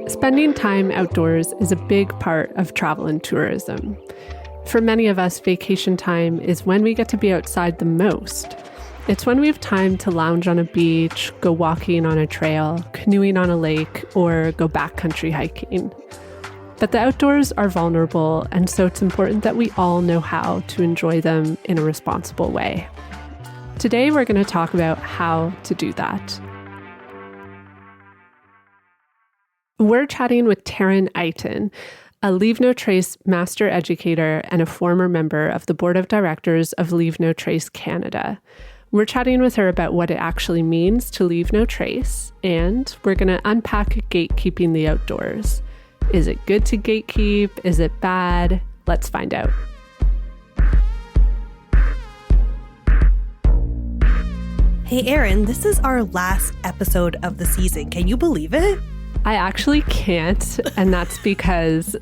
Spending time outdoors is a big part of travel and tourism. For many of us, vacation time is when we get to be outside the most. It's when we have time to lounge on a beach, go walking on a trail, canoeing on a lake, or go backcountry hiking. But the outdoors are vulnerable, and so it's important that we all know how to enjoy them in a responsible way. Today, we're going to talk about how to do that. We're chatting with Taryn Eyton, a Leave No Trace Master Educator and a former member of the Board of Directors of Leave No Trace Canada. We're chatting with her about what it actually means to leave no trace, and we're going to unpack gatekeeping the outdoors. Is it good to gatekeep? Is it bad? Let's find out. Hey, Erin, this is our last episode of the season. Can you believe it? I actually can't, and that's because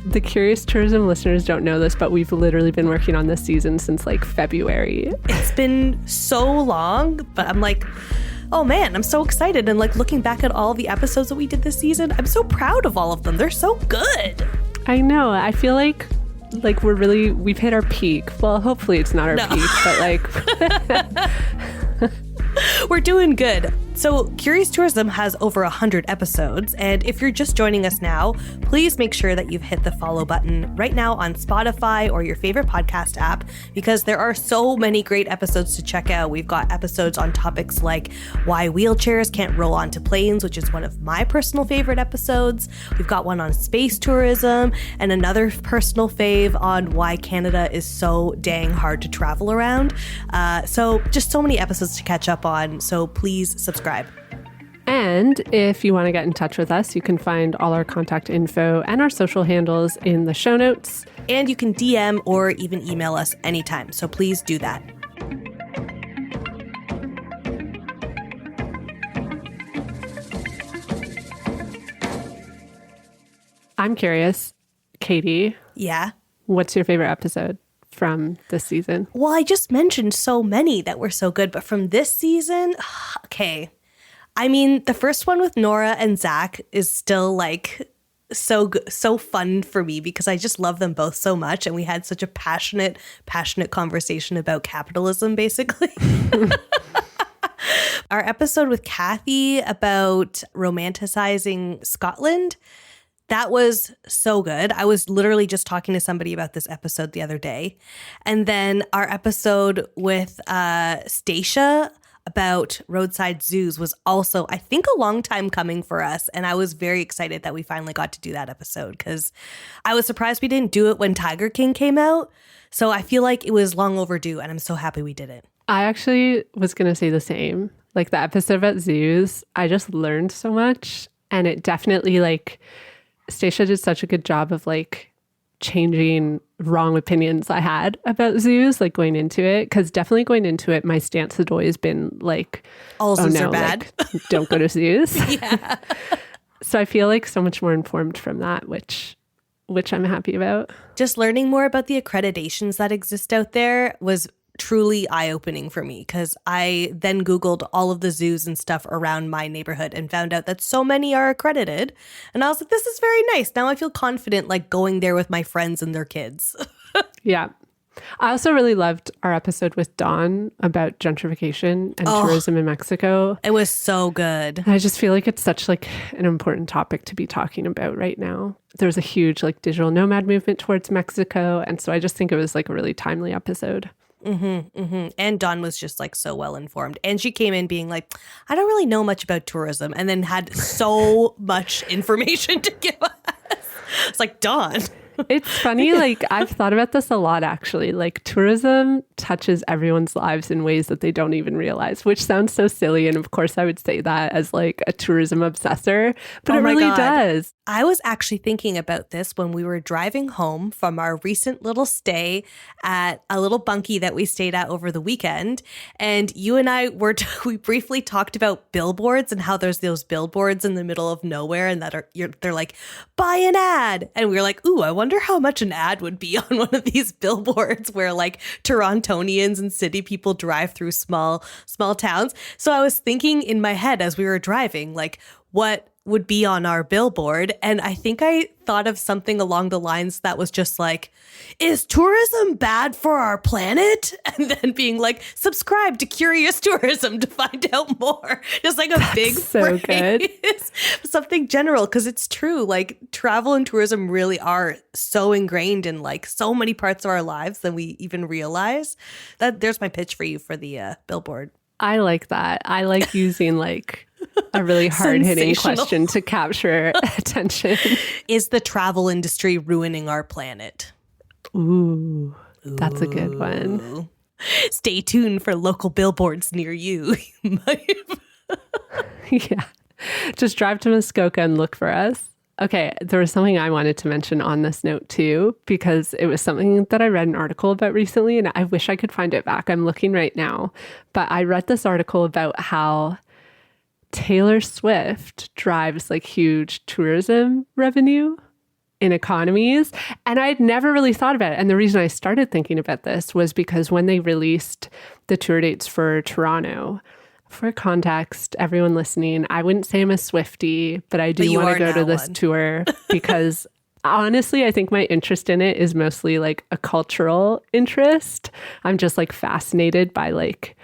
the Curious Tourism listeners don't know this, but we've literally been working on this season since like February. It's been so long, but I'm like, oh man, I'm so excited. And like looking back at all the episodes that we did this season, I'm so proud of all of them. They're so good. I know. I feel like we've hit our peak. Well, hopefully it's not our peak, but like we're doing good. So Curious Tourism has over 100 episodes, and if you're just joining us now, please make sure that you've hit the follow button right now on Spotify or your favorite podcast app, because there are so many great episodes to check out. We've got episodes on topics like why wheelchairs can't roll onto planes, which is one of my personal favorite episodes. We've got one on space tourism, and another personal fave on why Canada is so dang hard to travel around. So just so many episodes to catch up on, so please subscribe. And if you want to get in touch with us, you can find all our contact info and our social handles in the show notes. And you can DM or even email us anytime, so please do that. I'm curious, Katie. Yeah? What's your favorite episode from this season? Well, I just mentioned so many that were so good, but from this season, okay. I mean, the first one with Nora and Zach is still like so good, so fun for me because I just love them both so much. And we had such a passionate conversation about capitalism, basically. Our episode with Kathy about romanticizing Scotland, that was so good. I was literally just talking to somebody about this episode the other day. And then our episode with Stacia about roadside zoos was also, I think, a long time coming for us. And I was very excited that we finally got to do that episode because I was surprised we didn't do it when Tiger King came out. So I feel like it was long overdue, and I'm so happy we did it. I actually was going to say the same. Like the episode about zoos, I just learned so much. And it definitely like, Stacia did such a good job of like changing wrong opinions I had about zoos, like going into it. Because definitely going into it, my stance had always been like, all zoos are bad. Like, don't go to zoos. Yeah. So I feel like so much more informed from that, which I'm happy about. Just learning more about the accreditations that exist out there was truly eye-opening for me because I then Googled all of the zoos and stuff around my neighborhood and found out that so many are accredited. And I was like, this is very nice. Now I feel confident like going there with my friends and their kids. Yeah. I also really loved our episode with Dawn about gentrification and tourism in Mexico. It was so good. I just feel like it's such like an important topic to be talking about right now. There's a huge like digital nomad movement towards Mexico. And so I just think it was like a really timely episode. And Dawn was just like so well informed. And she came in being like, I don't really know much about tourism, and then had so much information to give us. It's like, Dawn. It's funny, like I've thought about this a lot actually. Like tourism touches everyone's lives in ways that they don't even realize, which sounds so silly. And of course I would say that as like a tourism obsessor, but it really does. I was actually thinking about this when we were driving home from our recent little stay at a little bunkie that we stayed at over the weekend. And you and I we briefly talked about billboards and how there's those billboards in the middle of nowhere and that they're like, buy an ad. And we were like, ooh, I wonder how much an ad would be on one of these billboards where like Torontonians and city people drive through small towns. So I was thinking in my head as we were driving, like, what would be on our billboard. And I think I thought of something along the lines that was just like, is tourism bad for our planet? And then being like, subscribe to Curious Tourism to find out more. Just like a big so phrase. Good. Something general, because it's true. Like travel and tourism really are so ingrained in like so many parts of our lives than we even realize. There's my pitch for you for the billboard. I like that. I like using like a really hard-hitting question to capture attention. Is the travel industry ruining our planet? Ooh, that's a good one. Stay tuned for local billboards near you. Yeah. Just drive to Muskoka and look for us. Okay, there was something I wanted to mention on this note too, because it was something that I read an article about recently, and I wish I could find it back. I'm looking right now. But I read this article about how Taylor Swift drives like huge tourism revenue in economies. And I'd never really thought about it. And the reason I started thinking about this was because when they released the tour dates for Toronto, for context, everyone listening, I wouldn't say I'm a Swiftie, but I do want to go to this tour because honestly, I think my interest in it is mostly like a cultural interest. I'm just like fascinated by like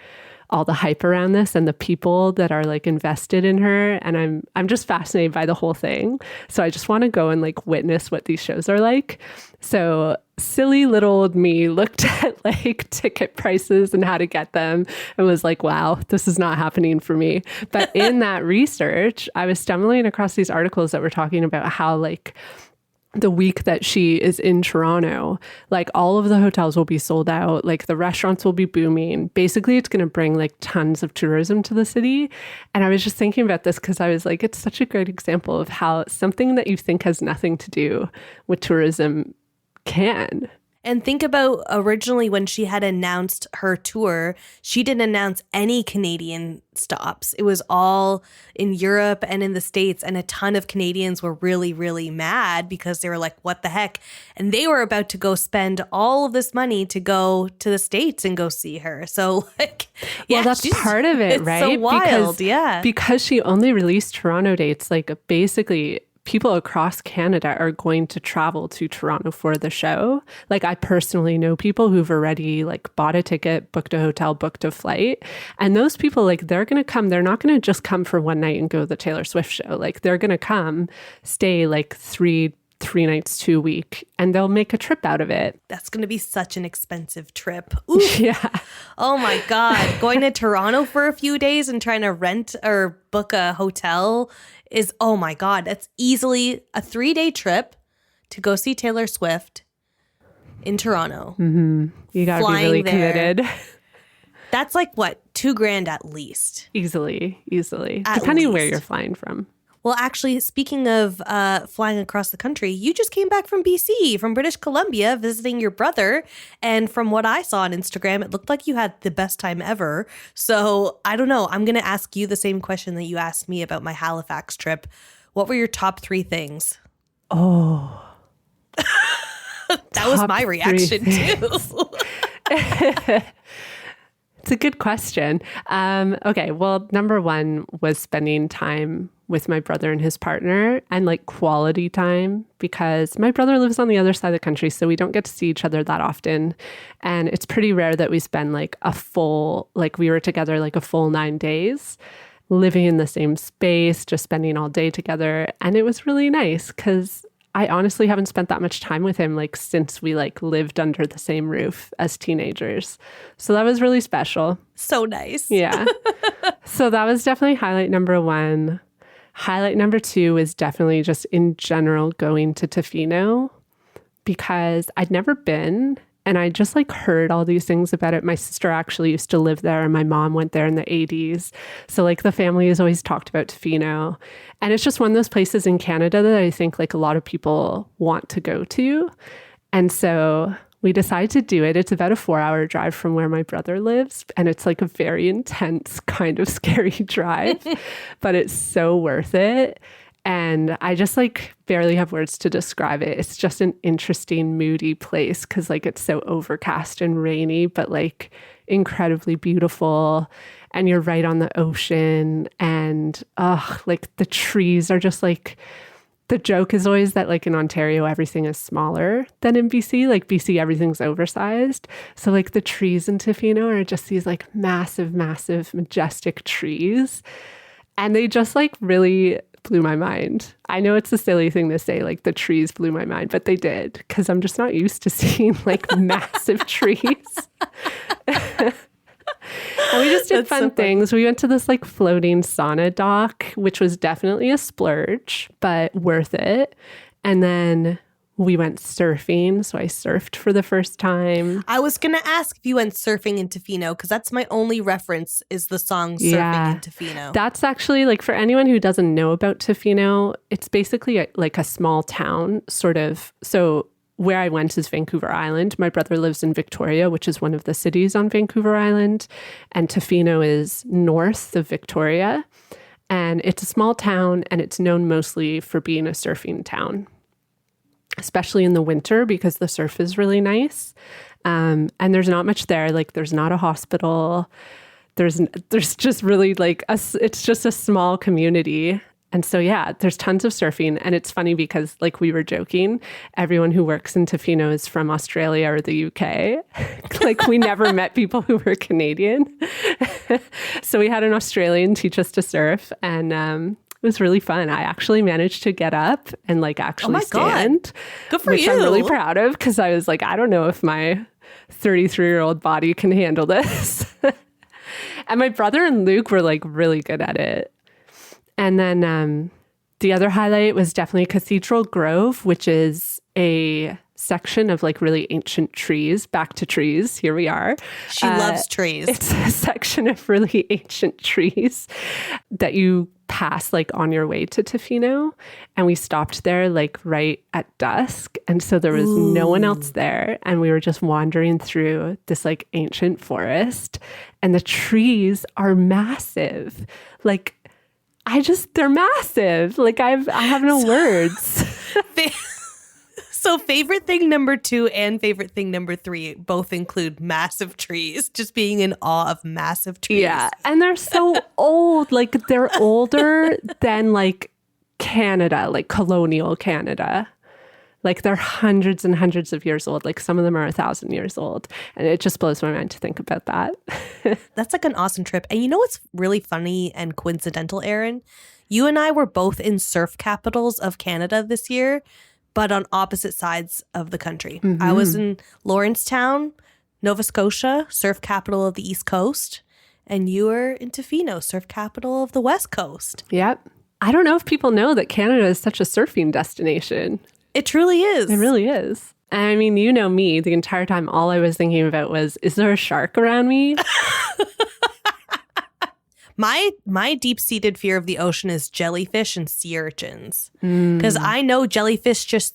all the hype around this and the people that are like invested in her. And I'm just fascinated by the whole thing. So I just want to go and like witness what these shows are like. So silly little old me looked at like ticket prices and how to get them and was like, wow, this is not happening for me. But in that research, I was stumbling across these articles that were talking about how like the week that she is in Toronto, like all of the hotels will be sold out, like the restaurants will be booming. Basically, it's going to bring like tons of tourism to the city. And I was just thinking about this because I was like, it's such a great example of how something that you think has nothing to do with tourism can. And think about originally when she had announced her tour, she didn't announce any Canadian stops. It was all in Europe and in the States. And a ton of Canadians were really, really mad because they were like, what the heck? And they were about to go spend all of this money to go to the States and go see her. So like, yeah, well, that's part of it, right? So wild, Because she only released Toronto dates, like basically people across Canada are going to travel to Toronto for the show. Like I personally know people who've already like bought a ticket, booked a hotel, booked a flight. And those people, like they're going to come, they're not going to just come for one night and go to the Taylor Swift show. Like they're going to come, stay like three nights, 2 weeks, and they'll make a trip out of it. That's going to be such an expensive trip. Oof. Yeah. Oh my God. Going to Toronto for a few days and trying to rent or book a hotel is, oh my God, that's easily a 3-day trip to go see Taylor Swift in Toronto. Mm-hmm. You got to be really committed. That's like what, $2,000 at least. Easily. Depending where you're flying from. Well, actually, speaking of flying across the country, you just came back from BC, from British Columbia, visiting your brother. And from what I saw on Instagram, it looked like you had the best time ever. So I don't know. I'm going to ask you the same question that you asked me about my Halifax trip. What were your top 3 things? Oh. That was my reaction too. It's a good question. Okay, well, number 1 was spending time with my brother and his partner and like quality time because my brother lives on the other side of the country, so we don't get to see each other that often. And it's pretty rare that we spend like we were together like a full 9 days living in the same space, just spending all day together. And it was really nice because I honestly haven't spent that much time with him like since we like lived under the same roof as teenagers. So that was really special. So nice. Yeah. So that was definitely highlight number 1. Highlight number 2 is definitely just in general going to Tofino because I'd never been and I just like heard all these things about it. My sister actually used to live there and my mom went there in the 80s. So like the family has always talked about Tofino. And it's just one of those places in Canada that I think like a lot of people want to go to. And so we decided to do it. It's about a 4-hour drive from where my brother lives. And it's like a very intense kind of scary drive, but it's so worth it. And I just like barely have words to describe it. It's just an interesting, moody place because like it's so overcast and rainy, but like incredibly beautiful. And you're right on the ocean. And like the trees are just like, the joke is always that like in Ontario, everything is smaller than in BC. Like BC, everything's oversized. So like the trees in Tofino are just these like massive, massive, majestic trees. And they just like really blew my mind. I know it's a silly thing to say, like the trees blew my mind, but they did because I'm just not used to seeing like massive trees. And we just did fun things. We went to this like floating sauna dock, which was definitely a splurge, but worth it. And then we went surfing. So I surfed for the first time. I was going to ask if you went surfing in Tofino because that's my only reference is the song Surfing in Tofino. That's actually like for anyone who doesn't know about Tofino, it's basically like a small town sort of. So where I went is Vancouver Island. My brother lives in Victoria, which is one of the cities on Vancouver Island. And Tofino is north of Victoria. And it's a small town and it's known mostly for being a surfing town, especially in the winter because the surf is really nice. And there's not much there. Like there's not a hospital. There's just really like, it's just a small community. And so, yeah, there's tons of surfing. And it's funny because like we were joking, everyone who works in Tofino is from Australia or the UK. Like we never met people who were Canadian. So we had an Australian teach us to surf and it was really fun. I actually managed to get up and like actually stand. God. Good for which you. I'm really proud of because I was like, I don't know if my 33-year-old body can handle this. And my brother and Luke were like really good at it. And then the other highlight was definitely Cathedral Grove, which is a section of like really ancient trees. Back to trees. Here we are. She loves trees. It's a section of really ancient trees that you pass like on your way to Tofino. And we stopped there like right at dusk. And so there was no one else there. And we were just wandering through this like ancient forest. And the trees are massive. Like, they're massive. Like I have no words. So favorite thing number 2 and favorite thing number 3 both include massive trees, just being in awe of massive trees. Yeah. And they're so old. Like they're older than like Canada, like colonial Canada. Like they're hundreds and hundreds of years old. Like some of them are 1,000 years old. And it just blows my mind to think about that. That's like an awesome trip. And you know what's really funny and coincidental, Erin? You and I were both in surf capitals of Canada this year, but on opposite sides of the country. Mm-hmm. I was in Lawrencetown, Nova Scotia, surf capital of the East Coast. And you were in Tofino, surf capital of the West Coast. Yep. I don't know if people know that Canada is such a surfing destination. It truly is. It really is. I mean, you know me, the entire time all I was thinking about was, is there a shark around me? My deep-seated fear of the ocean is jellyfish and sea urchins. Because I know jellyfish just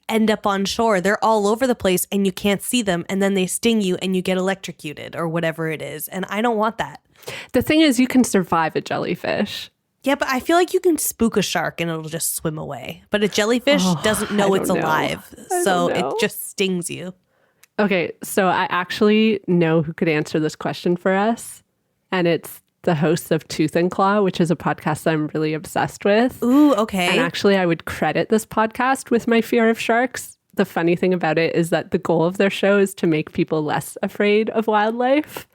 end up on shore. They're all over the place and you can't see them. And then they sting you and you get electrocuted or whatever it is. And I don't want that. The thing is, you can survive a jellyfish. Yeah, but I feel like you can spook a shark and it'll just swim away. But a jellyfish doesn't know it's alive. So it just stings you. Okay, so I actually know who could answer this question for us. And it's the hosts of Tooth and Claw, which is a podcast that I'm really obsessed with. Ooh, okay. And actually, I would credit this podcast with my fear of sharks. The funny thing about it is that the goal of their show is to make people less afraid of wildlife.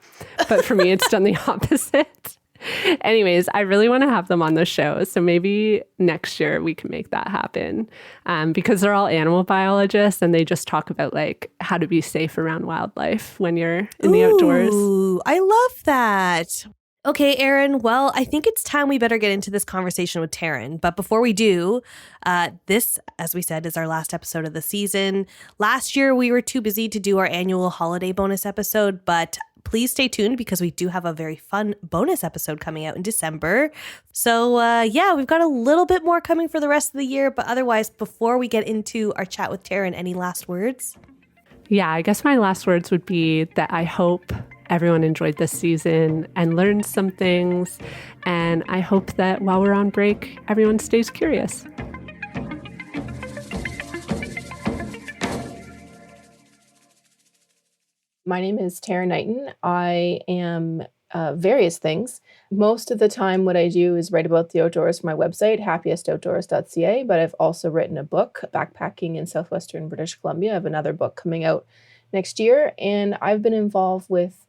But for me, it's done the opposite. Anyways, I really want to have them on the show. So maybe next year we can make that happen because they're all animal biologists and they just talk about like how to be safe around wildlife when you're in the outdoors. Ooh, I love that. Okay, Erin, well, I think it's time we better get into this conversation with Taryn. But before we do, this, as we said, is our last episode of the season. Last year, we were too busy to do our annual holiday bonus episode, but please stay tuned because we do have a very fun bonus episode coming out in December. So yeah, we've got a little bit more coming for the rest of the year. But otherwise, before we get into our chat with Taryn, any last words? Yeah, I guess my last words would be that I hope everyone enjoyed this season and learned some things. And I hope that while we're on break, everyone stays curious. My name is Taryn Eyton. I am various things. Most of the time, what I do is write about the outdoors for my website, happiestoutdoors.ca, but I've also written a book, Backpacking in Southwestern British Columbia. I have another book coming out next year, and I've been involved with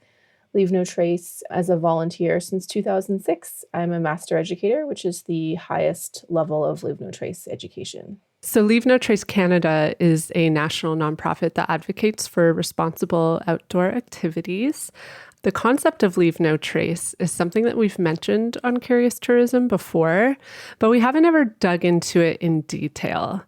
Leave No Trace as a volunteer since 2006. I'm a master educator, which is the highest level of Leave No Trace education. So Leave No Trace Canada is a national nonprofit that advocates for responsible outdoor activities. The concept of Leave No Trace is something that we've mentioned on Curious Tourism before, but we haven't ever dug into it in detail.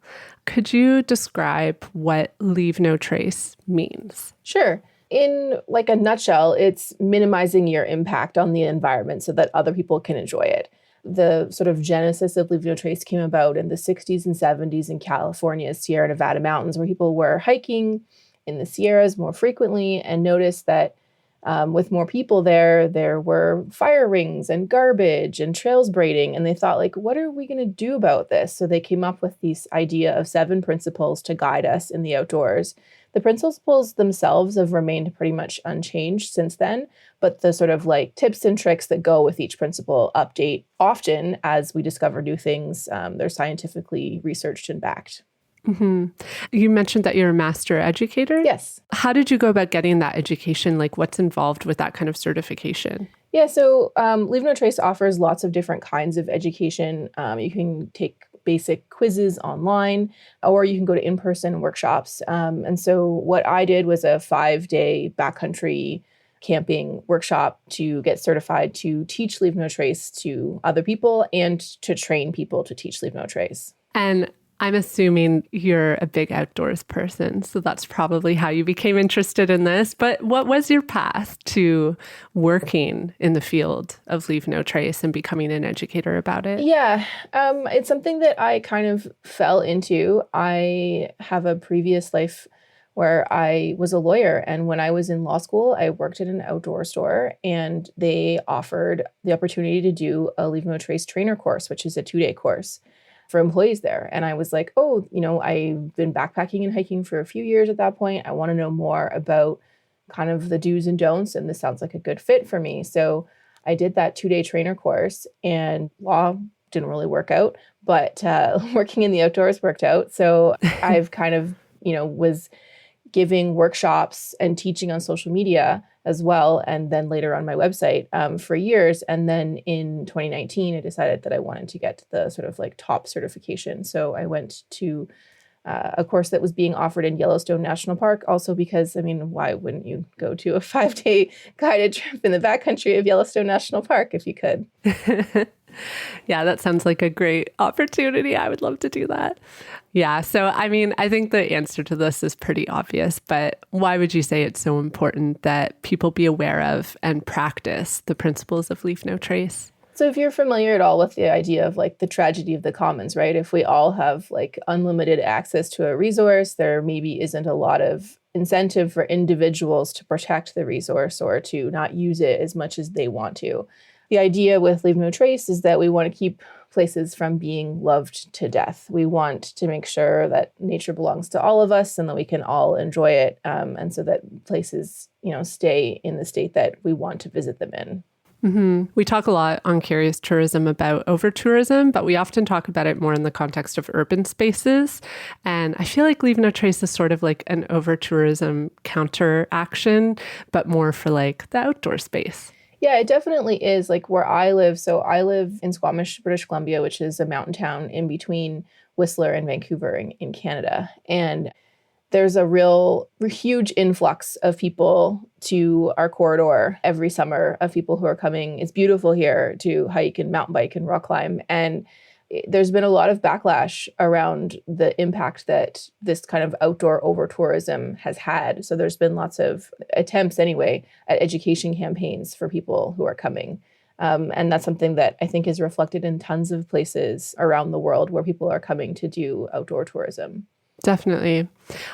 Could you describe what Leave No Trace means? Sure. In like a nutshell, it's minimizing your impact on the environment so that other people can enjoy it. The sort of genesis of Leave No Trace came about in the 60s and 70s in California's Sierra Nevada mountains, where people were hiking in the Sierras more frequently and noticed that with more people there were fire rings and garbage and trails braiding. And they thought, like, what are we going to do about this? So they came up with this idea of 7 principles to guide us in the outdoors. The principles themselves have remained pretty much unchanged since then, but the sort of like tips and tricks that go with each principle update often as we discover new things. They're scientifically researched and backed. Mm-hmm. You mentioned that you're a master educator? Yes. How did you go about getting that education? Like, what's involved with that kind of certification? Yeah, so Leave No Trace offers lots of different kinds of education. You can take basic quizzes online, or you can go to in-person workshops. And so what I did was a 5-day backcountry camping workshop to get certified to teach Leave No Trace to other people and to train people to teach Leave No Trace. And I'm assuming you're a big outdoors person, so that's probably how you became interested in this. But what was your path to working in the field of Leave No Trace and becoming an educator about it? Yeah, it's something that I kind of fell into. I have a previous life where I was a lawyer, and when I was in law school, I worked at an outdoor store, and they offered the opportunity to do a Leave No Trace trainer course, which is a 2-day course for employees there. And I was like, oh, I've been backpacking and hiking for a few years at that point. I want to know more about kind of the do's and don'ts, and this sounds like a good fit for me. So I did that 2-day trainer course, and law didn't really work out, but working in the outdoors worked out. So I've kind of, was giving workshops and teaching on social media as well, and then later on my website for years. And then in 2019, I decided that I wanted to get the sort of like top certification. So I went to a course that was being offered in Yellowstone National Park, also because, why wouldn't you go to a 5-day guided trip in the backcountry of Yellowstone National Park if you could? Yeah, that sounds like a great opportunity. I would love to do that. Yeah. So, I think the answer to this is pretty obvious, but why would you say it's so important that people be aware of and practice the principles of Leave No Trace? So if you're familiar at all with the idea of like the tragedy of the commons, right? If we all have like unlimited access to a resource, there maybe isn't a lot of incentive for individuals to protect the resource or to not use it as much as they want to. The idea with Leave No Trace is that we want to keep places from being loved to death. We want to make sure that nature belongs to all of us and that we can all enjoy it. And so that places, stay in the state that we want to visit them in. Mm-hmm. We talk a lot on Curious Tourism about over-tourism, but we often talk about it more in the context of urban spaces. And I feel like Leave No Trace is sort of like an over-tourism counteraction, but more for like the outdoor space. Yeah, it definitely is. Like where I live, so I live in Squamish, British Columbia, which is a mountain town in between Whistler and Vancouver in Canada. And there's a huge influx of people to our corridor every summer, of people who are coming. It's beautiful here to hike and mountain bike and rock climb. And there's been a lot of backlash around the impact that this kind of outdoor over-tourism has had. So there's been lots of attempts anyway at education campaigns for people who are coming. And that's something that I think is reflected in tons of places around the world where people are coming to do outdoor tourism. Definitely.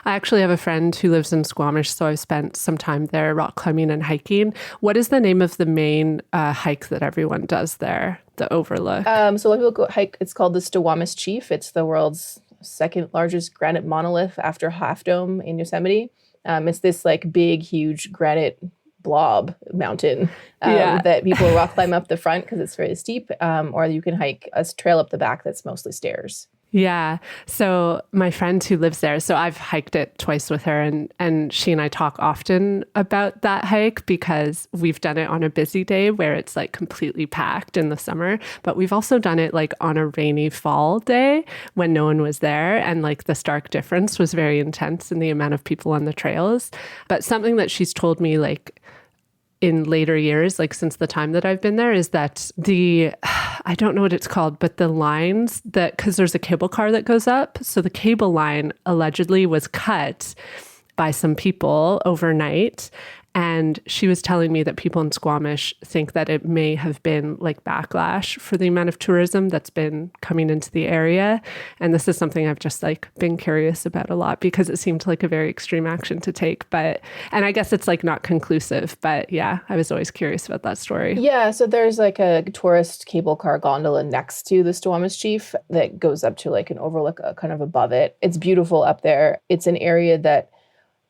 I actually have a friend who lives in Squamish, so I've spent some time there rock climbing and hiking. What is the name of the main hike that everyone does there, the overlook? So a lot of people go hike. It's called the Squamish Chief. It's the world's second largest granite monolith after Half Dome in Yosemite. It's this like big, huge granite blob mountain that people rock climb up the front because it's very steep, or you can hike a trail up the back that's mostly stairs. Yeah. So my friend who lives there, so I've hiked it twice with her, and she and I talk often about that hike because we've done it on a busy day where it's like completely packed in the summer, but we've also done it like on a rainy fall day when no one was there, and like the stark difference was very intense in the amount of people on the trails. But something that she's told me like in later years, like since the time that I've been there, is that I don't know what it's called, but the lines because there's a cable car that goes up. So the cable line allegedly was cut by some people overnight. And she was telling me that people in Squamish think that it may have been like backlash for the amount of tourism that's been coming into the area. And this is something I've just like been curious about a lot because it seemed like a very extreme action to take. And I guess it's like not conclusive, but yeah, I was always curious about that story. Yeah, so there's like a tourist cable car gondola next to the Squamish Chief that goes up to like an overlook kind of above it. It's beautiful up there. It's an area that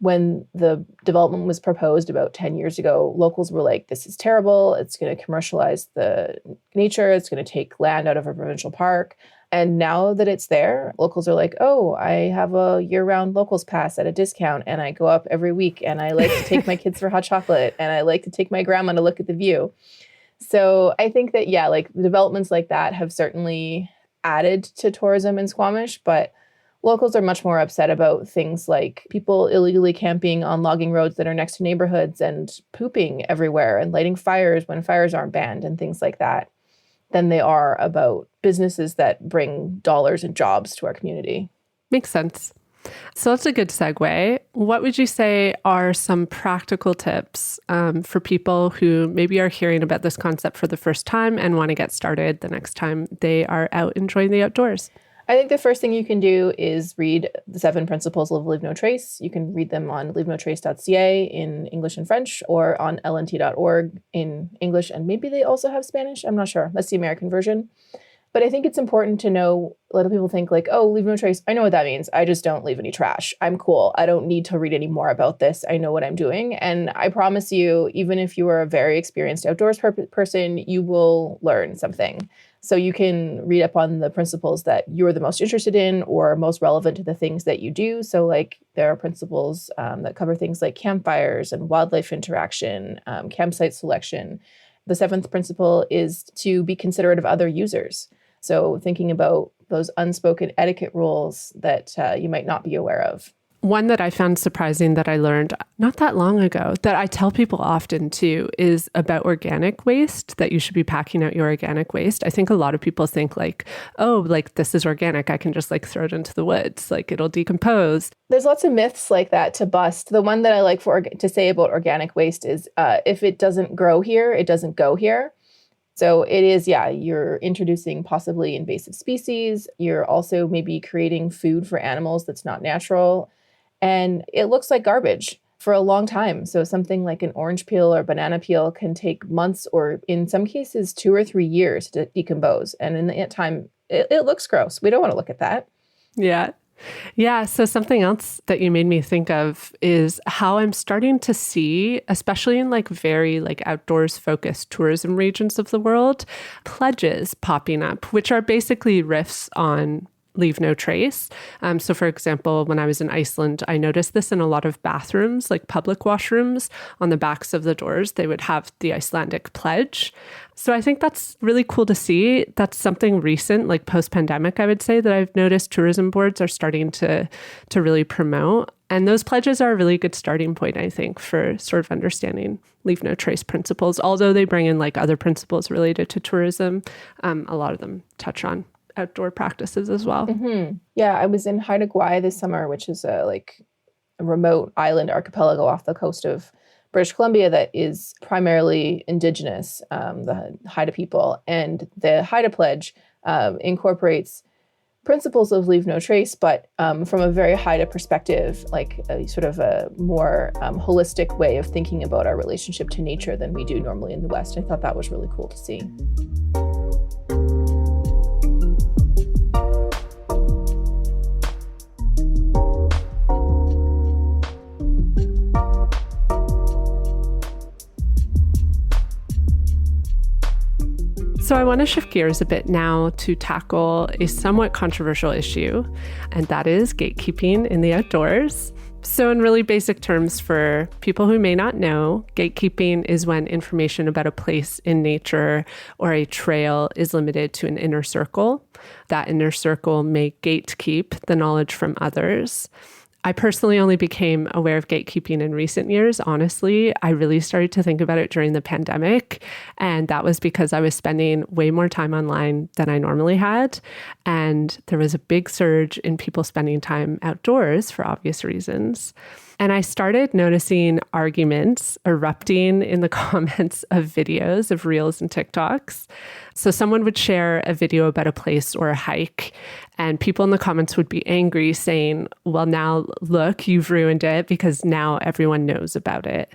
when the development was proposed about 10 years ago, locals were like, this is terrible. It's going to commercialize the nature. It's going to take land out of a provincial park. And now that it's there, locals are like, oh, I have a year-round locals pass at a discount, and I go up every week, and I like to take my kids for hot chocolate, and I like to take my grandma to look at the view. So I think that, yeah, like developments like that have certainly added to tourism in Squamish, but locals are much more upset about things like people illegally camping on logging roads that are next to neighborhoods and pooping everywhere and lighting fires when fires aren't banned and things like that than they are about businesses that bring dollars and jobs to our community. Makes sense. So that's a good segue. What would you say are some practical tips for people who maybe are hearing about this concept for the first time and want to get started the next time they are out enjoying the outdoors? I think the first thing you can do is read the 7 Principles of Leave No Trace. You can read them on leavenotrace.ca in English and French, or on lnt.org in English, and maybe they also have Spanish. I'm not sure. That's the American version. But I think it's important to know, a lot of people think like, oh, leave no trace. I know what that means. I just don't leave any trash. I'm cool. I don't need to read any more about this. I know what I'm doing. And I promise you, even if you are a very experienced outdoors person, you will learn something. So you can read up on the principles that you're the most interested in or most relevant to the things that you do. So like there are principles that cover things like campfires and wildlife interaction, campsite selection. The 7th principle is to be considerate of other users. So thinking about those unspoken etiquette rules that you might not be aware of. One that I found surprising that I learned not that long ago, that I tell people often too, is about organic waste, that you should be packing out your organic waste. I think a lot of people think like, oh, like this is organic. I can just like throw it into the woods, like it'll decompose. There's lots of myths like that to bust. The one that I like to say about organic waste is if it doesn't grow here, it doesn't go here. So it is, yeah, you're introducing possibly invasive species. You're also maybe creating food for animals that's not natural. And it looks like garbage for a long time. So something like an orange peel or banana peel can take months or in some cases 2 or 3 years to decompose. And in the time, it looks gross. We don't want to look at that. Yeah. Yeah. So something else that you made me think of is how I'm starting to see, especially in like very like outdoors focused tourism regions of the world, pledges popping up, which are basically riffs on leave no trace. So for example, when I was in Iceland, I noticed this in a lot of bathrooms, like public washrooms. On the backs of the doors, they would have the Icelandic pledge. So I think that's really cool to see. That's something recent, like post-pandemic, I would say, that I've noticed tourism boards are starting to really promote. And those pledges are a really good starting point, I think, for sort of understanding leave no trace principles. Although they bring in like other principles related to tourism, a lot of them touch on outdoor practices as well. Mm-hmm. Yeah, I was in Haida Gwaii this summer, which is a remote island archipelago off the coast of British Columbia that is primarily indigenous, the Haida people. And the Haida Pledge incorporates principles of Leave No Trace, but from a very high perspective, like a sort of a more holistic way of thinking about our relationship to nature than we do normally in the West. I thought that was really cool to see. So I want to shift gears a bit now to tackle a somewhat controversial issue, and that is gatekeeping in the outdoors. So in really basic terms, for people who may not know, gatekeeping is when information about a place in nature or a trail is limited to an inner circle. That inner circle may gatekeep the knowledge from others. I personally only became aware of gatekeeping in recent years. Honestly, I really started to think about it during the pandemic. And that was because I was spending way more time online than I normally had. And there was a big surge in people spending time outdoors for obvious reasons. And I started noticing arguments erupting in the comments of videos, of Reels and TikToks. So someone would share a video about a place or a hike, and people in the comments would be angry, saying, well, now look, you've ruined it because now everyone knows about it.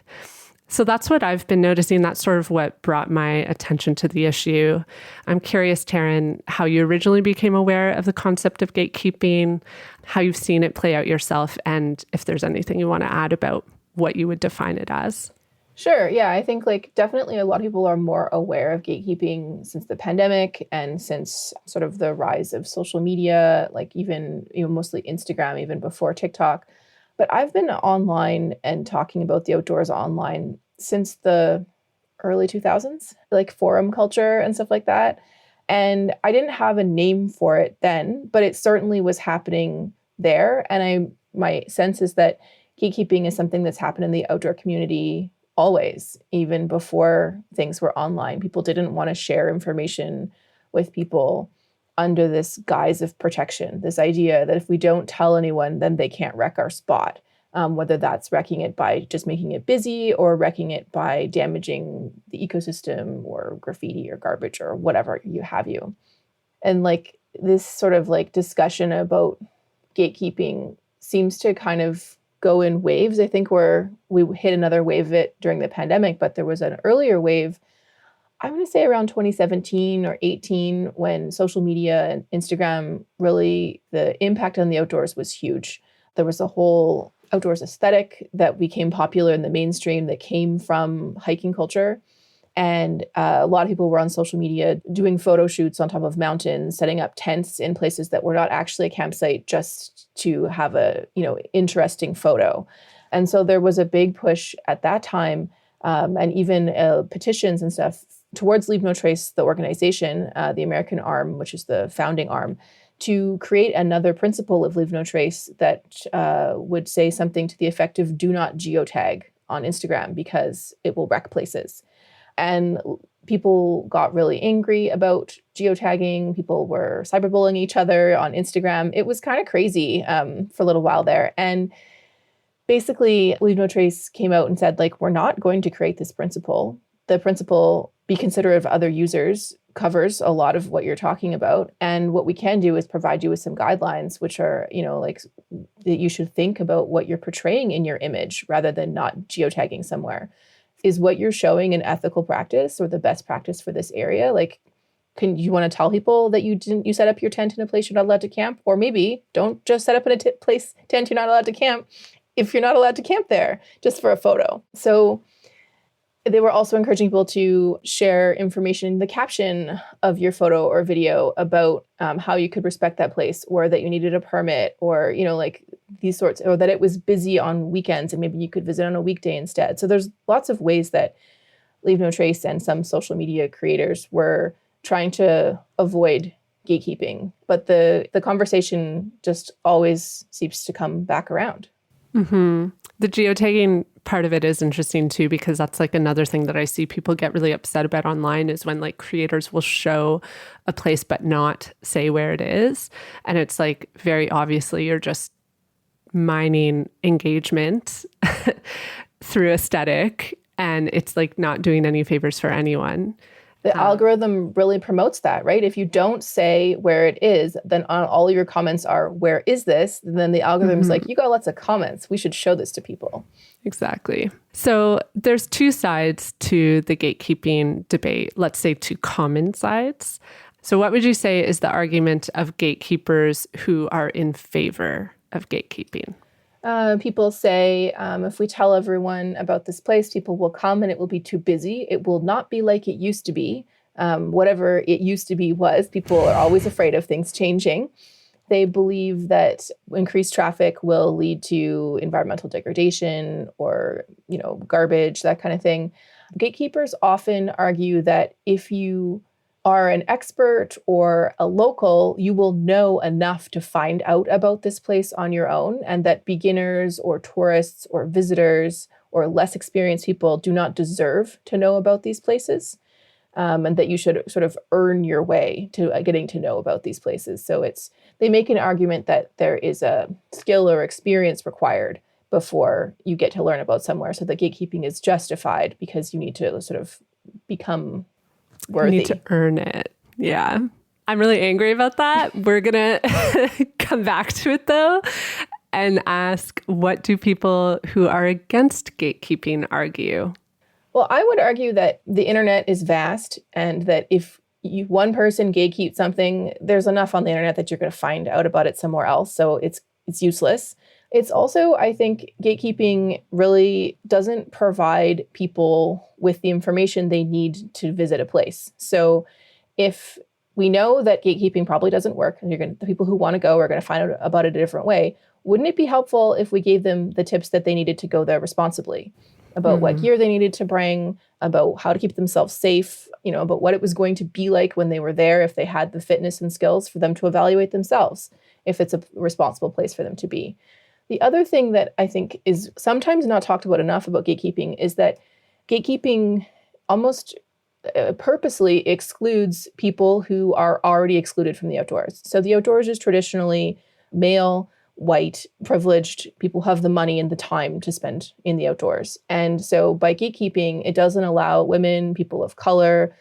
So that's what I've been noticing. That's sort of what brought my attention to the issue. I'm curious, Taryn, how you originally became aware of the concept of gatekeeping, how you've seen it play out yourself, and if there's anything you want to add about what you would define it as. Sure. Yeah, I think definitely a lot of people are more aware of gatekeeping since the pandemic and since sort of the rise of social media, even, mostly Instagram, even before TikTok. But I've been online and talking about the outdoors online since the early 2000s, forum culture and stuff like that. And I didn't have a name for it then, but it certainly was happening there. And my sense is that gatekeeping is something that's happened in the outdoor community always, even before things were online. People didn't want to share information with people under this guise of protection, this idea that if we don't tell anyone, then they can't wreck our spot, whether that's wrecking it by just making it busy or wrecking it by damaging the ecosystem or graffiti or garbage or whatever you have you. And this sort of discussion about gatekeeping seems to kind of go in waves. I think we hit another wave of it during the pandemic, but there was an earlier wave, I'm going to say around 2017 or 18, when social media and Instagram really, the impact on the outdoors was huge. There was a whole outdoors aesthetic that became popular in the mainstream that came from hiking culture. And a lot of people were on social media doing photo shoots on top of mountains, setting up tents in places that were not actually a campsite just to have a, interesting photo. And so there was a big push at that time, and even petitions and stuff towards Leave No Trace, the organization, the American arm, which is the founding arm, to create another principle of Leave No Trace that would say something to the effect of do not geotag on Instagram because it will wreck places. And people got really angry about geotagging. People were cyberbullying each other on Instagram. It was kind of crazy for a little while there. And basically, Leave No Trace came out and said, we're not going to create this principle. The principle, be considerate of other users, covers a lot of what you're talking about. And what we can do is provide you with some guidelines, which are, that you should think about what you're portraying in your image rather than not geotagging somewhere. Is what you're showing an ethical practice or the best practice for this area? Can you want to tell people that you set up your tent in a place you're not allowed to camp? Or maybe don't just set up in a tent you're not allowed to camp if you're not allowed to camp there just for a photo. So they were also encouraging people to share information in the caption of your photo or video about how you could respect that place, or that you needed a permit, or, these sorts, or that it was busy on weekends and maybe you could visit on a weekday instead. So there's lots of ways that Leave No Trace and some social media creators were trying to avoid gatekeeping. But the conversation just always seems to come back around. Mm-hmm. The geotagging part of it is interesting too, because that's another thing that I see people get really upset about online is when creators will show a place but not say where it is. And it's very obviously you're just mining engagement through aesthetic, and it's not doing any favors for anyone. The algorithm really promotes that, right? If you don't say where it is, then on all your comments are, where is this? Then the algorithm's like, you got lots of comments. We should show this to people. Exactly. So there's two sides to the gatekeeping debate. Let's say two common sides. So what would you say is the argument of gatekeepers who are in favor of gatekeeping? People say, if we tell everyone about this place, people will come and it will be too busy. It will not be like it used to be. Whatever it used to be was, people are always afraid of things changing. They believe that increased traffic will lead to environmental degradation or, garbage, that kind of thing. Gatekeepers often argue that if you are an expert or a local, you will know enough to find out about this place on your own, and that beginners or tourists or visitors or less experienced people do not deserve to know about these places, and that you should sort of earn your way to getting to know about these places. So they make an argument that there is a skill or experience required before you get to learn about somewhere, so that gatekeeping is justified because you need to sort of become worthy. You need to earn it. Yeah. I'm really angry about that. We're going to come back to it though and ask, what do people who are against gatekeeping argue? Well, I would argue that the internet is vast, and that if one person gatekeeps something, there's enough on the internet that you're going to find out about it somewhere else. So it's useless. It's also, I think, gatekeeping really doesn't provide people with the information they need to visit a place. So if we know that gatekeeping probably doesn't work, and the people who want to go are going to find out about it a different way, wouldn't it be helpful if we gave them the tips that they needed to go there responsibly? About what gear they needed to bring, about how to keep themselves safe, about what it was going to be like when they were there, if they had the fitness and skills for them to evaluate themselves, if it's a responsible place for them to be. The other thing that I think is sometimes not talked about enough about gatekeeping is that gatekeeping almost purposely excludes people who are already excluded from the outdoors. So the outdoors is traditionally male, white, privileged people who have the money and the time to spend in the outdoors. And so by gatekeeping, it doesn't allow women, people of color,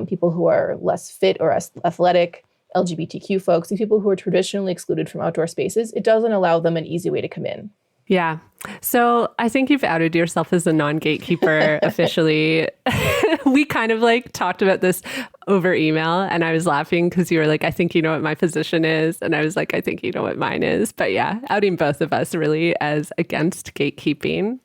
people who are less fit or athletic, LGBTQ folks, these people who are traditionally excluded from outdoor spaces, it doesn't allow them an easy way to come in. Yeah. So I think you've outed yourself as a non-gatekeeper officially. We kind of talked about this over email, and I was laughing because you were like, I think you know what my position is. And I was like, I think you know what mine is. But yeah, outing both of us really as against gatekeeping.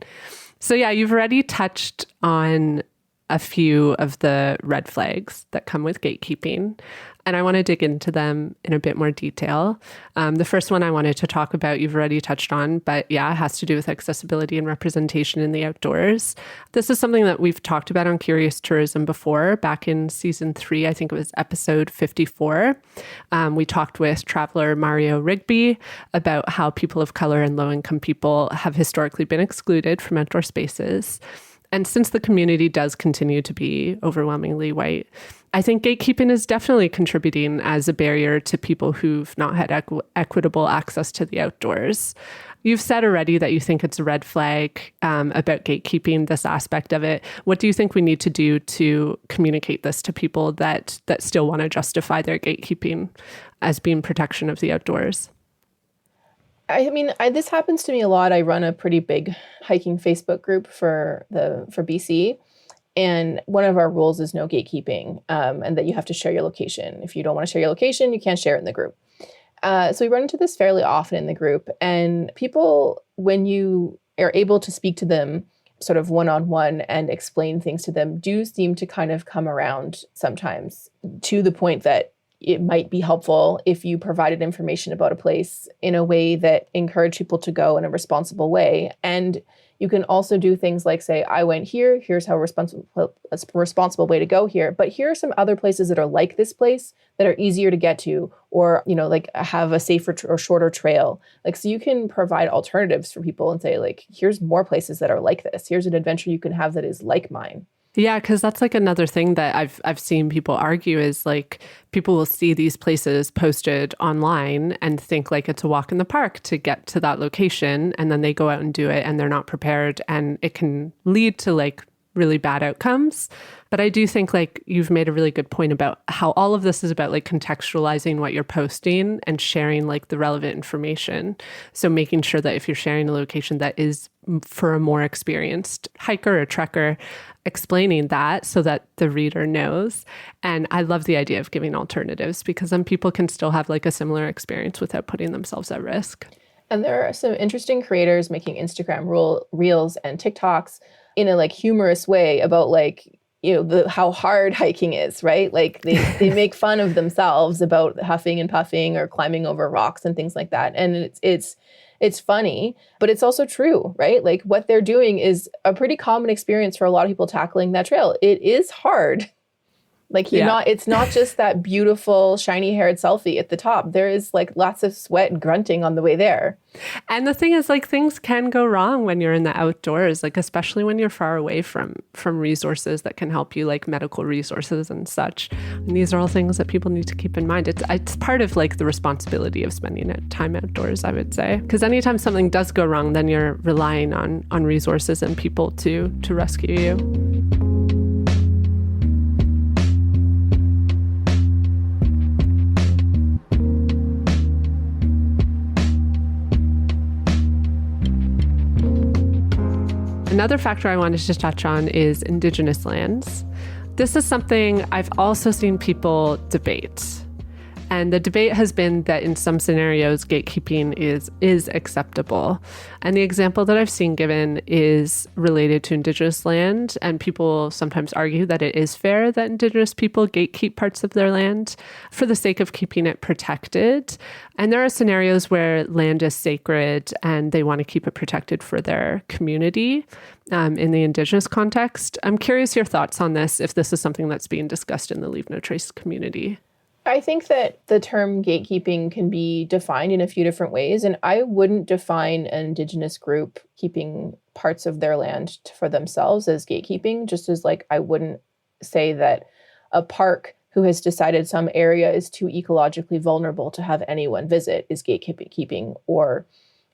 So yeah, you've already touched on a few of the red flags that come with gatekeeping, and I want to dig into them in a bit more detail. The first one I wanted to talk about, you've already touched on, but yeah, it has to do with accessibility and representation in the outdoors. This is something that we've talked about on Curious Tourism before, back in season 3, I think it was episode 54. We talked with traveler Mario Rigby about how people of color and low-income people have historically been excluded from outdoor spaces. And since the community does continue to be overwhelmingly white, I think gatekeeping is definitely contributing as a barrier to people who've not had equitable access to the outdoors. You've said already that you think it's a red flag about gatekeeping, this aspect of it. What do you think we need to do to communicate this to people that still want to justify their gatekeeping as being protection of the outdoors? I mean, this happens to me a lot. I run a pretty big hiking Facebook group for BC, and one of our rules is no gatekeeping, and that you have to share your location. If you don't want to share your location, you can't share it in the group. So we run into this fairly often in the group, and people, when you are able to speak to them sort of one-on-one and explain things to them, do seem to kind of come around sometimes to the point that it might be helpful if you provided information about a place in a way that encouraged people to go in a responsible way. And you can also do things like say, I went here, here's how a responsible way to go here. But here are some other places that are like this place that are easier to get to, or, have a safer or shorter trail. So you can provide alternatives for people and say, here's more places that are like this. Here's an adventure you can have that is like mine. Yeah, because that's another thing that I've seen people argue is people will see these places posted online and think it's a walk in the park to get to that location, and then they go out and do it and they're not prepared, and it can lead to really bad outcomes. But I do think like you've made a really good point about how all of this is about like contextualizing what you're posting and sharing like the relevant information. So making sure that if you're sharing a location that is for a more experienced hiker or trekker, explaining that so that the reader knows. And I love the idea of giving alternatives because then people can still have like a similar experience without putting themselves at risk. And there are some interesting creators making Instagram reels and TikToks in a like humorous way about like, how hard hiking is, right? Like they make fun of themselves about huffing and puffing or climbing over rocks and things like that. And it's funny, but it's also true, right? Like what they're doing is a pretty common experience for a lot of people tackling that trail. It is hard. Like it's not just that beautiful shiny haired selfie at the top. There is like lots of sweat and grunting on the way there. And the thing is like things can go wrong when you're in the outdoors, like especially when you're far away from resources that can help you, like medical resources and such. And these are all things that people need to keep in mind. It's part of like the responsibility of spending time outdoors, I would say. Because anytime something does go wrong, then you're relying on resources and people to rescue you. Another factor I wanted to touch on is Indigenous lands. This is something I've also seen people debate. And the debate has been that in some scenarios, gatekeeping is acceptable. And the example that I've seen given is related to Indigenous land. And people sometimes argue that it is fair that Indigenous people gatekeep parts of their land for the sake of keeping it protected. And there are scenarios where land is sacred and they want to keep it protected for their community in the Indigenous context. I'm curious your thoughts on this, if this is something that's being discussed in the Leave No Trace community. I think that the term gatekeeping can be defined in a few different ways. And I wouldn't define an Indigenous group keeping parts of their land for themselves as gatekeeping, just as like I wouldn't say that a park who has decided some area is too ecologically vulnerable to have anyone visit is gatekeeping, or,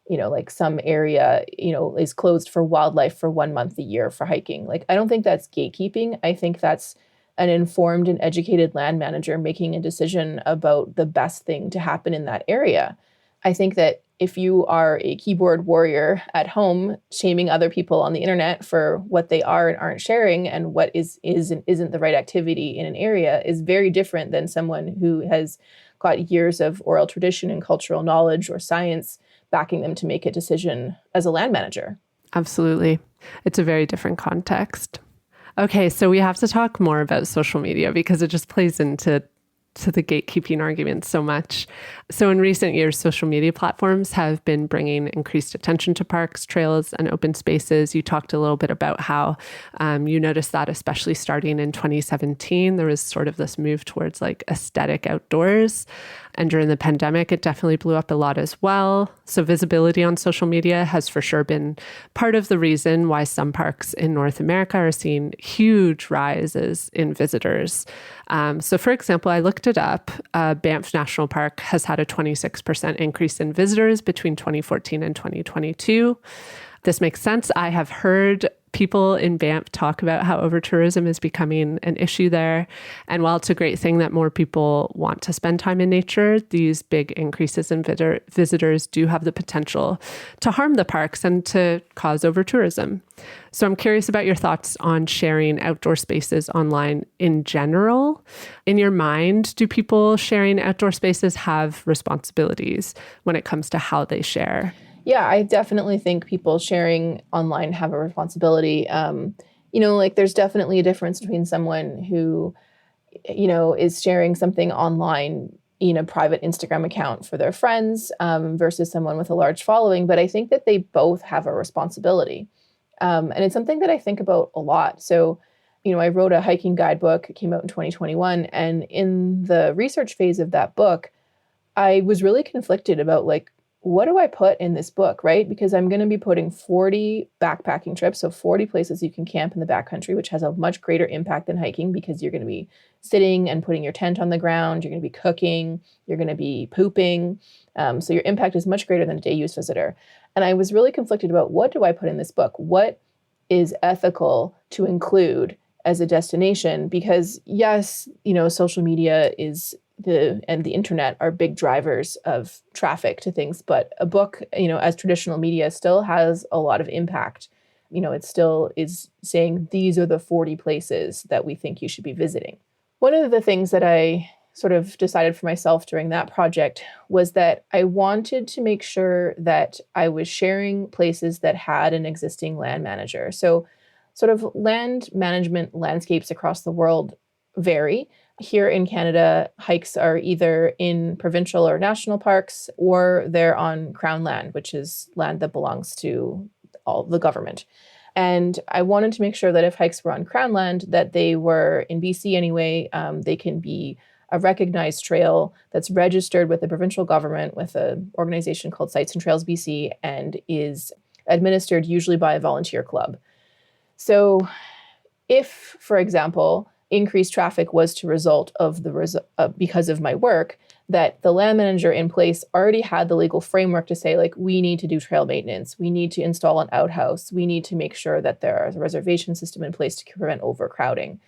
like some area, is closed for wildlife for 1 month a year for hiking. Like, I don't think that's gatekeeping. I think that's an informed and educated land manager making a decision about the best thing to happen in that area. I think that if you are a keyboard warrior at home, shaming other people on the internet for what they are and aren't sharing and what is and isn't the right activity in an area is very different than someone who has got years of oral tradition and cultural knowledge or science backing them to make a decision as a land manager. Absolutely. It's a very different context. Okay, so we have to talk more about social media because it just plays into the gatekeeping argument so much. So in recent years, social media platforms have been bringing increased attention to parks, trails, and open spaces. You talked a little bit about how you noticed that, especially starting in 2017, there was sort of this move towards like aesthetic outdoors. And during the pandemic, it definitely blew up a lot as well. So visibility on social media has for sure been part of the reason why some parks in North America are seeing huge rises in visitors. So for example, I looked it up. Banff National Park has had a 26% increase in visitors between 2014 and 2022. This makes sense. I have heard people in Banff talk about how over-tourism is becoming an issue there. And while it's a great thing that more people want to spend time in nature, these big increases in visitors do have the potential to harm the parks and to cause over-tourism. So I'm curious about your thoughts on sharing outdoor spaces online in general. In your mind, do people sharing outdoor spaces have responsibilities when it comes to how they share? Yeah, I definitely think people sharing online have a responsibility. Like there's definitely a difference between someone who, is sharing something online in a private Instagram account for their friends versus someone with a large following. But I think that they both have a responsibility. And it's something that I think about a lot. So, I wrote a hiking guidebook. It came out in 2021. And in the research phase of that book, I was really conflicted about like, what do I put in this book, right? Because I'm going to be putting 40 backpacking trips, so 40 places you can camp in the backcountry, which has a much greater impact than hiking because you're going to be sitting and putting your tent on the ground, you're going to be cooking, you're going to be pooping. So your impact is much greater than a day use visitor. And I was really conflicted about what do I put in this book? What is ethical to include as a destination, because yes, social media and the internet are big drivers of traffic to things, but a book, as traditional media, still has a lot of impact. It still is saying these are the 40 places that we think you should be visiting. One of the things that I sort of decided for myself during that project was that I wanted to make sure that I was sharing places that had an existing land manager. So sort of land management landscapes across the world vary. Here in Canada, hikes are either in provincial or national parks, or they're on Crown land, which is land that belongs to all the government. And I wanted to make sure that if hikes were on Crown land, that they were in BC anyway, they can be a recognized trail that's registered with the provincial government with an organization called Sites and Trails BC and is administered usually by a volunteer club. So if, for example, increased traffic was to result of because of my work, that the land manager in place already had the legal framework to say, like, we need to do trail maintenance, we need to install an outhouse, we need to make sure that there is a reservation system in place to prevent overcrowding.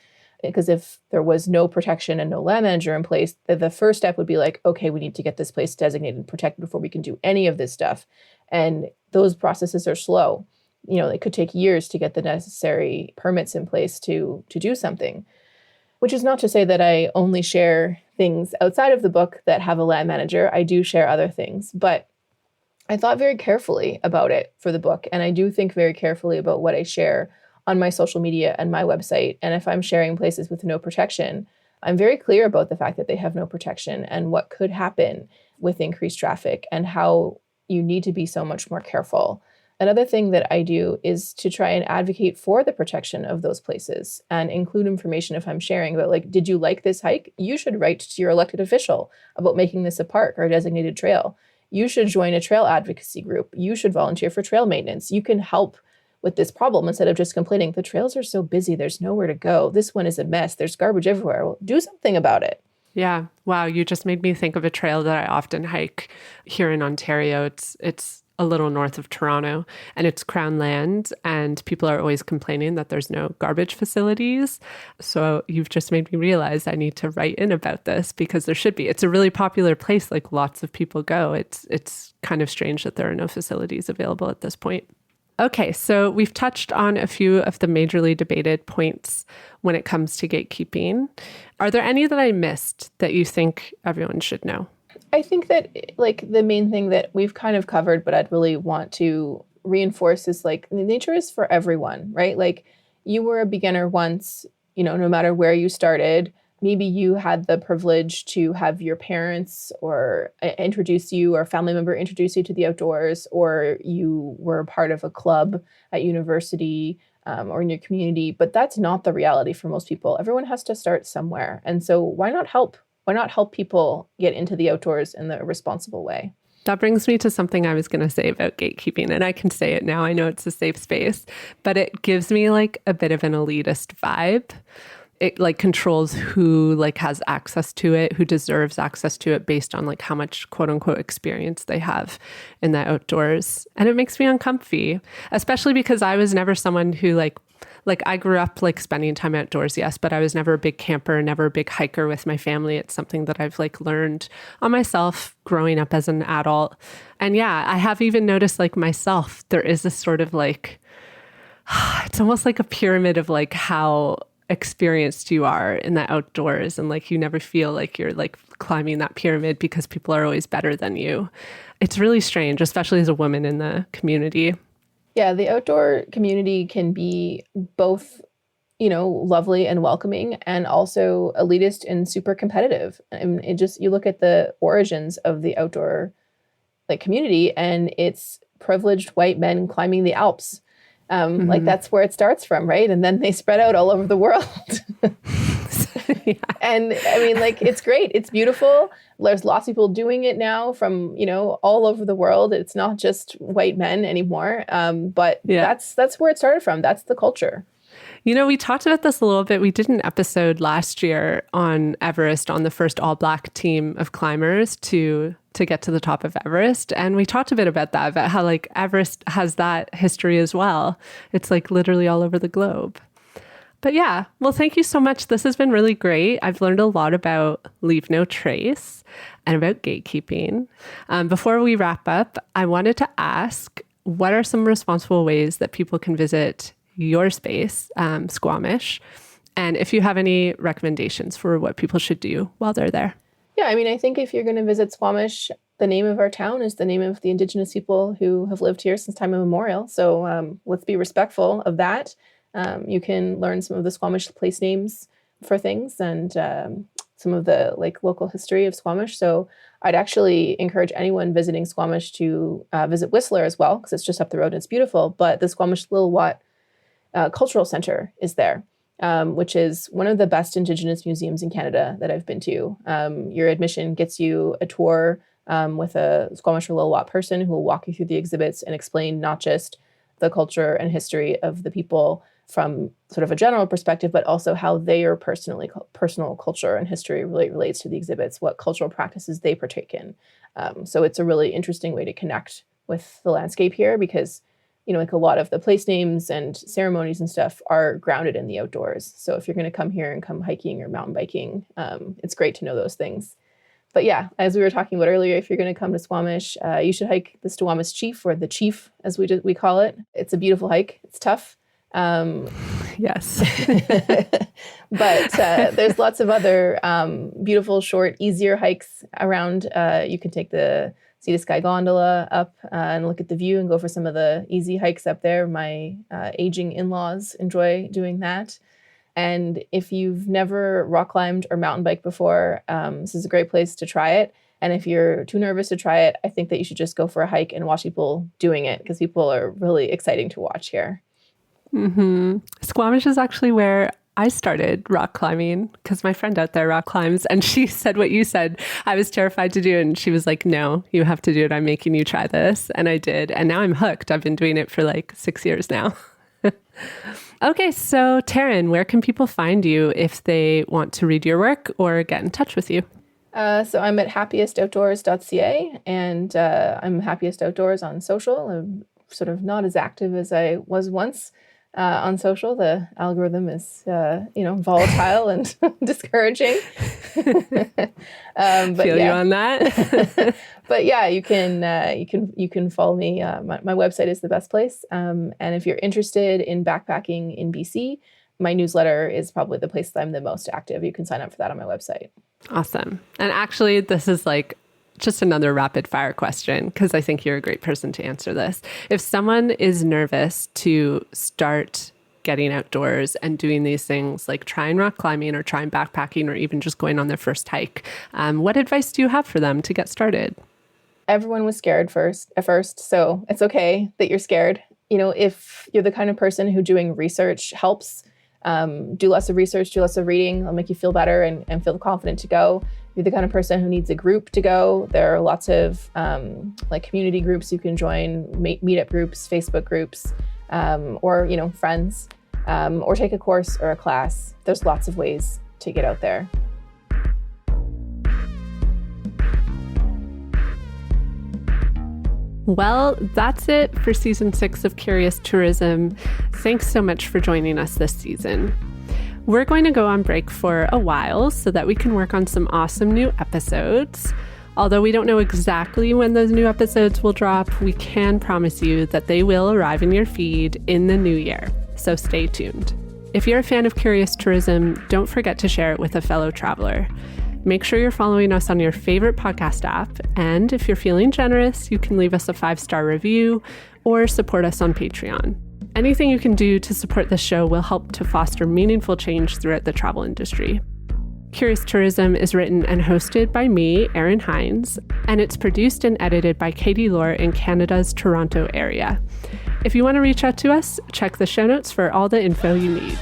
Because if there was no protection and no land manager in place, the first step would be like, okay, we need to get this place designated and protected before we can do any of this stuff. And those processes are slow. It could take years to get the necessary permits in place to do something. Which is not to say that I only share things outside of the book that have a land manager. I do share other things, but I thought very carefully about it for the book. And I do think very carefully about what I share on my social media and my website. And if I'm sharing places with no protection, I'm very clear about the fact that they have no protection and what could happen with increased traffic and how you need to be so much more careful. Another thing that I do is to try and advocate for the protection of those places and include information if I'm sharing about, like, did you like this hike? You should write to your elected official about making this a park or a designated trail. You should join a trail advocacy group. You should volunteer for trail maintenance. You can help with this problem instead of just complaining, the trails are so busy, there's nowhere to go. This one is a mess. There's garbage everywhere. Well, do something about it. Yeah. Wow. You just made me think of a trail that I often hike here in Ontario. It's a little north of Toronto and it's Crown land and people are always complaining that there's no garbage facilities. So you've just made me realize I need to write in about this because there should be. It's a really popular place. Like lots of people go. It's kind of strange that there are no facilities available at this point. Okay, so we've touched on a few of the majorly debated points when it comes to gatekeeping. Are there any that I missed that you think everyone should know? I think that like the main thing that we've kind of covered, but I'd really want to reinforce is like nature is for everyone, right? Like you were a beginner once, no matter where you started. Maybe you had the privilege to have your parents or introduce you or a family member introduce you to the outdoors, or you were part of a club at university or in your community. But that's not the reality for most people. Everyone has to start somewhere. And so why not help? Why not help people get into the outdoors in the responsible way? That brings me to something I was going to say about gatekeeping, and I can say it now. I know it's a safe space, but it gives me like a bit of an elitist vibe. It like controls who like has access to it, who deserves access to it based on like how much quote unquote experience they have in the outdoors. And it makes me uncomfy, especially because I was never someone who like I grew up like spending time outdoors, yes, but I was never a big camper, never a big hiker with my family. It's something that I've like learned on myself growing up as an adult. And yeah, I have even noticed like myself, there is this sort of like, it's almost like a pyramid of like how experienced you are in the outdoors, and like you never feel like you're like climbing that pyramid because people are always better than you. It's really strange, especially as a woman in the community. Yeah, the outdoor community can be both, lovely and welcoming, and also elitist and super competitive. And you look at the origins of the outdoor like community, and it's privileged white men climbing the Alps. Like that's where it starts from, right? And then they spread out all over the world. Yeah. And I mean, like, it's great. It's beautiful. There's lots of people doing it now from, all over the world. It's not just white men anymore. But yeah, that's where it started from. That's the culture. We talked about this a little bit. We did an episode last year on Everest, on the first all-Black team of climbers to get to the top of Everest. And we talked a bit about that, about how like Everest has that history as well. It's like literally all over the globe. But yeah, well, thank you so much. This has been really great. I've learned a lot about Leave No Trace and about gatekeeping. Before we wrap up, I wanted to ask, what are some responsible ways that people can visit your space, Squamish? And if you have any recommendations for what people should do while they're there. Yeah, I mean, I think if you're going to visit Squamish, the name of our town is the name of the Indigenous people who have lived here since time immemorial. So let's be respectful of that. You can learn some of the Squamish place names for things and some of the like local history of Squamish. So I'd actually encourage anyone visiting Squamish to visit Whistler as well, because it's just up the road and it's beautiful. But the Squamish Lil'wat Cultural Center is there, which is one of the best Indigenous museums in Canada that I've been to. Your admission gets you a tour with a Squamish or Lil'wat person who will walk you through the exhibits and explain not just the culture and history of the people from sort of a general perspective, but also how their personal culture and history really relates to the exhibits, what cultural practices they partake in. So it's a really interesting way to connect with the landscape here because, like a lot of the place names and ceremonies and stuff are grounded in the outdoors. So if you're going to come here and come hiking or mountain biking, it's great to know those things. But yeah, as we were talking about earlier, if you're going to come to Squamish, you should hike the Squamish Chief, or the Chief, as we call it. It's a beautiful hike. It's tough. Yes. But there's lots of other beautiful, short, easier hikes around. You can take the Sea to Sky gondola up and look at the view and go for some of the easy hikes up there. My aging in-laws enjoy doing that. And if you've never rock climbed or mountain biked before, this is a great place to try it. And if you're too nervous to try it, I think that you should just go for a hike and watch people doing it, because people are really exciting to watch here. Mm-hmm. Squamish is actually where I started rock climbing, because my friend out there rock climbs, and she said what you said. I was terrified to do it, and she was like, no, you have to do it. I'm making you try this. And I did. And now I'm hooked. I've been doing it for like 6 years now. Okay, so Taryn, where can people find you if they want to read your work or get in touch with you? So I'm at happiestoutdoors.ca, and I'm Happiest Outdoors on social. I'm sort of not as active as I was once on social. The algorithm is, volatile and discouraging. But feel you on that. But yeah, you can follow me. My website is the best place. And if you're interested in backpacking in BC, my newsletter is probably the place that I'm the most active. You can sign up for that on my website. Awesome. And actually, this is like just another rapid fire question, because I think you're a great person to answer this. If someone is nervous to start getting outdoors and doing these things, like trying rock climbing or trying backpacking or even just going on their first hike, what advice do you have for them to get started? Everyone was scared at first, so it's okay that you're scared. If you're the kind of person who doing research helps, do lots of research, do lots of reading. It'll make you feel better and feel confident to go. If you're the kind of person who needs a group to go, there are lots of like community groups you can join, meetup groups, Facebook groups, or friends, or take a course or a class. There's lots of ways to get out there. Well, that's it for season 6 of Curious Tourism. Thanks so much for joining us this season. We're going to go on break for a while so that we can work on some awesome new episodes. Although we don't know exactly when those new episodes will drop, we can promise you that they will arrive in your feed in the new year. So stay tuned. If you're a fan of Curious Tourism, don't forget to share it with a fellow traveler. Make sure you're following us on your favorite podcast app. And if you're feeling generous, you can leave us a 5-star review or support us on Patreon. Anything you can do to support the show will help to foster meaningful change throughout the travel industry. Curious Tourism is written and hosted by me, Erin Hines, and it's produced and edited by Katie Lohr in Canada's Toronto area. If you want to reach out to us, check the show notes for all the info you need.